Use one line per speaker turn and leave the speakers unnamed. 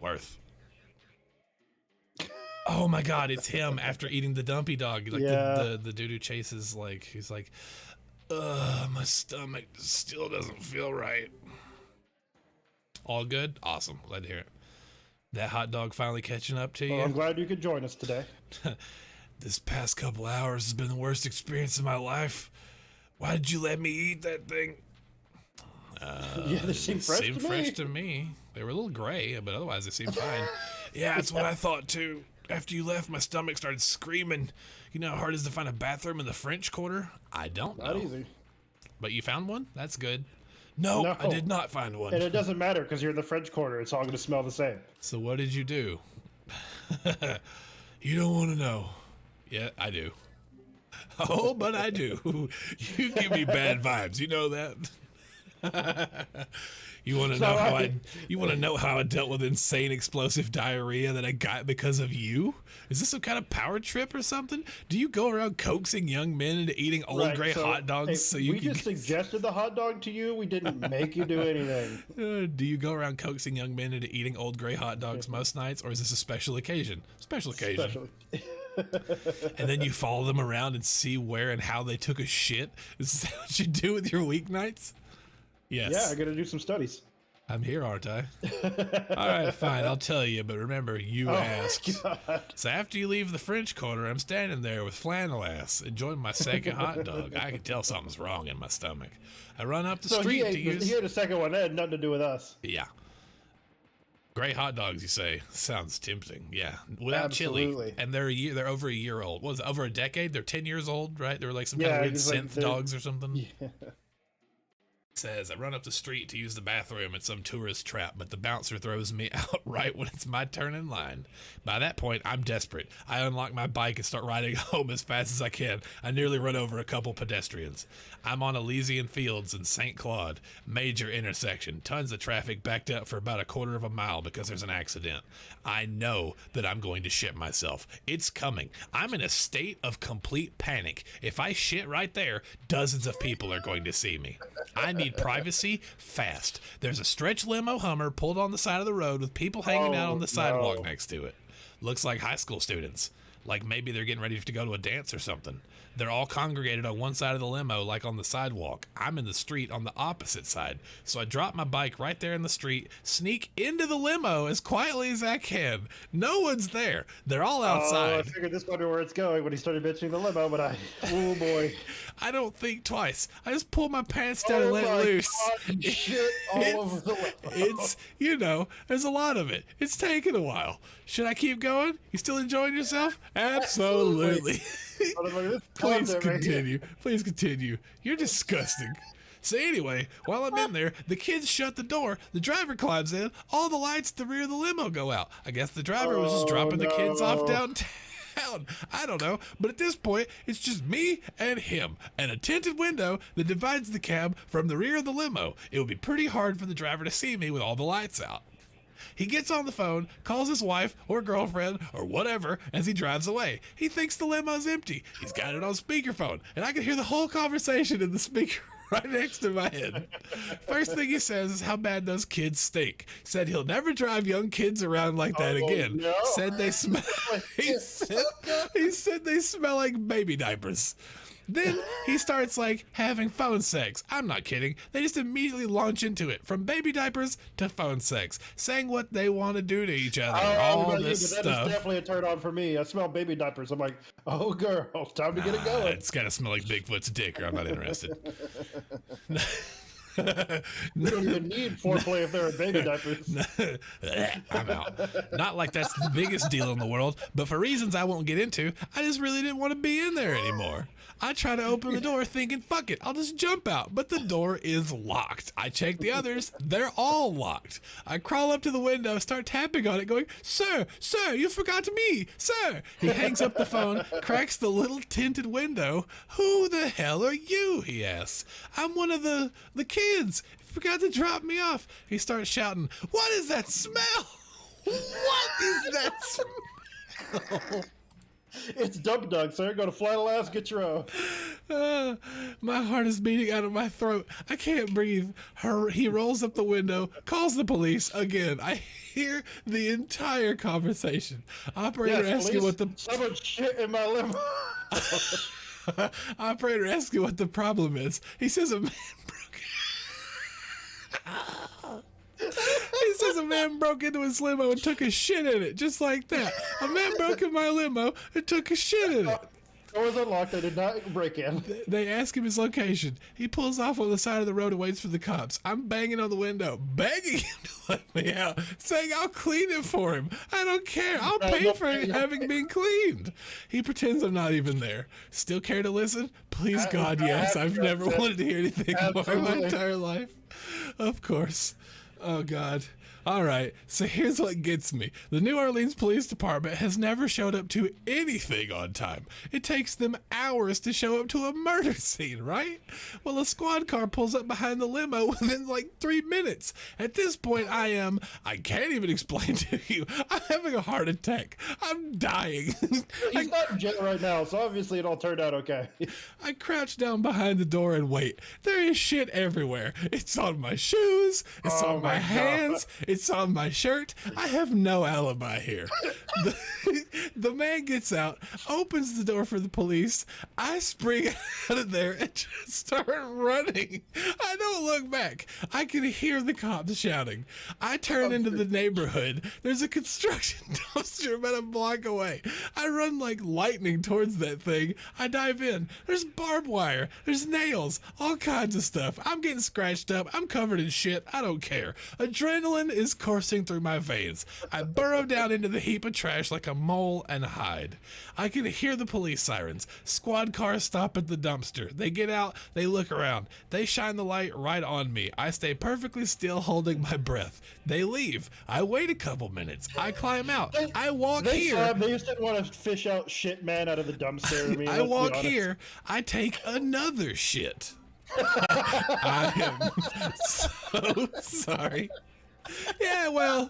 worth. Oh my God, it's him after eating the dumpy dog. Like the dude who chases, like, he's like, my stomach still doesn't feel right. All good? Awesome. Glad to hear it. That hot dog finally catching up to you?
Well, I'm glad you could join us today.
This past couple hours has been the worst experience of my life. Why did you let me eat that thing?
They seem fresh
to me. They were a little gray, but otherwise they seemed fine. Yeah, that's what I thought too. After you left, my stomach started screaming. You know how hard it is to find a bathroom in the French Quarter? I don't know.
Not easy.
But you found one? That's good. No, I did not find one.
And it doesn't matter because you're in the French Quarter. It's all going to smell the same.
So what did you do? You don't want to know. Yeah, I do. Oh, but I do. You give me bad vibes. You know that? You want to know how you want to know how I dealt with insane explosive diarrhea that I got because of you? Is this some kind of power trip or something? Do you go around coaxing young men into eating old gray hot dogs
we just suggested the hot dog to you. We didn't make you do anything.
Do you go around coaxing young men into eating old gray hot dogs most nights, or is this a special occasion? Special occasion. And then you follow them around and see where and how they took a shit? Is that what you do with your weeknights? Yes.
Yeah, I got to do some studies.
I'm here, aren't I? All right, fine. I'll tell you, but remember, you asked. God. So after you leave the French Quarter, I'm standing there with flannel ass, enjoying my second hot dog. I can tell something's wrong in my stomach. I run up the street to use.
He ate the second one. That had nothing to do with us.
Yeah. Great hot dogs, you say? Sounds tempting. Yeah, without chili, and they're over a year old. What was it, over a decade? They're 10 years old, right? They were like some kind of weird synth dogs or something. Yeah. Says, I run up the street to use the bathroom at some tourist trap, but the bouncer throws me out right when it's my turn in line. By that point, I'm desperate. I unlock my bike and start riding home as fast as I can. I nearly run over a couple pedestrians. I'm on Elysian Fields in St. Claude. Major intersection. Tons of traffic backed up for about a quarter of a mile because there's an accident. I know that I'm going to shit myself. It's coming. I'm in a state of complete panic. If I shit right there, dozens of people are going to see me. I need privacy fast. There's a stretch limo Hummer pulled on the side of the road with people hanging out on the sidewalk next to it. Looks like high school students. Like maybe they're getting ready to go to a dance or something. They're all congregated on one side of the limo, like on the sidewalk. I'm in the street on the opposite side. So I drop my bike right there in the street, sneak into the limo as quietly as I can. No one's there. They're all outside.
I figured this might be where it's going when he started bitching the limo, but oh boy.
I don't think twice. I just pull my pants down and let loose.
God, shit all over the limo.
It's, there's a lot of it. It's taken a while. Should I keep going? You still enjoying yourself? Absolutely. Please continue. Please continue. You're disgusting. So anyway, while I'm in there, the kids shut the door, the driver climbs in, all the lights at the rear of the limo go out. I guess the driver was just dropping the kids off downtown. I don't know, but at this point, it's just me and him, and a tinted window that divides the cab from the rear of the limo. It would be pretty hard for the driver to see me with all the lights out. He gets on the phone, calls his wife or girlfriend or whatever as he drives away. He thinks the limo's empty. He's got it on speakerphone, and I can hear the whole conversation in the speaker right next to my head. First thing he says is how bad those kids stink. Said he'll never drive young kids around like that again.
No.
Said they smell. He said they smell like baby diapers. Then he starts having phone sex. I'm not kidding. They just immediately launch into it, from baby diapers to phone sex, saying what they want to do to each other. All this stuff.
That is definitely a turn on for me. I smell baby diapers. I'm like, oh girl, it's time to get it going.
It's gotta smell like Bigfoot's dick, or I'm not interested.
You don't even need foreplay if there are baby diapers.
I'm out. Not like that's the biggest deal in the world, but for reasons I won't get into, I just really didn't want to be in there anymore. I try to open the door thinking, fuck it, I'll just jump out, but the door is locked. I check the others, they're all locked. I crawl up to the window, start tapping on it, going, sir, you forgot me, sir. He hangs up the phone, cracks the little tinted window. Who the hell are you, he asks. I'm one of the kids. You forgot to drop me off. He starts shouting, what is that smell? What is that smell?
It's Dump Dog, sir. Go to Flannel Ass, get your own.
My heart is beating out of my throat. I can't breathe. He rolls up the window, calls the police. Again, I hear the entire conversation. Operator asking what the...
Someone shit in my limo.
Operator asking what the problem is. He says a man broke... He says a man broke into his limo and took a shit in it, just like that. A man broke in my limo and took a shit in it.
Door was unlocked. I did not break in.
They ask him his location. He pulls off on the side of the road and waits for the cops. I'm banging on the window, begging him to let me out, saying I'll clean it for him. I don't care. I'll pay for it having been cleaned. He pretends I'm not even there. Still care to listen? Please, God, yes. I've never wanted to hear anything more in my entire life. Of course. Oh, God. All right, so here's what gets me. The New Orleans Police Department has never showed up to anything on time. It takes them hours to show up to a murder scene, right? Well, a squad car pulls up behind the limo within like 3 minutes. At this point, I can't even explain to you. I'm having a heart attack. I'm dying.
He's not in jail right now, so obviously it all turned out okay.
I crouch down behind the door and wait. There is shit everywhere. It's on my shoes. It's on my hands. It's on my shirt. I have no alibi here. The man gets out, opens the door for the police. I spring out of there and just start running. I don't look back. I can hear the cops shouting. I turn into the neighborhood. There's a construction dumpster about a block away. I run like lightning towards that thing. I dive in. There's barbed wire. There's nails. All kinds of stuff. I'm getting scratched up. I'm covered in shit. I don't care. Adrenaline is coursing through my veins. I burrow down into the heap of trash like a mole and hide. I can hear the police sirens. Squad cars stop at the dumpster. They get out. They look around. They shine the light right on me. I stay perfectly still, holding my breath. They leave. I wait a couple minutes. I climb out. I walk here.
They used to want to fish out shit man out of the dumpster.
I walk here. I take another shit. I am so sorry. Yeah, well,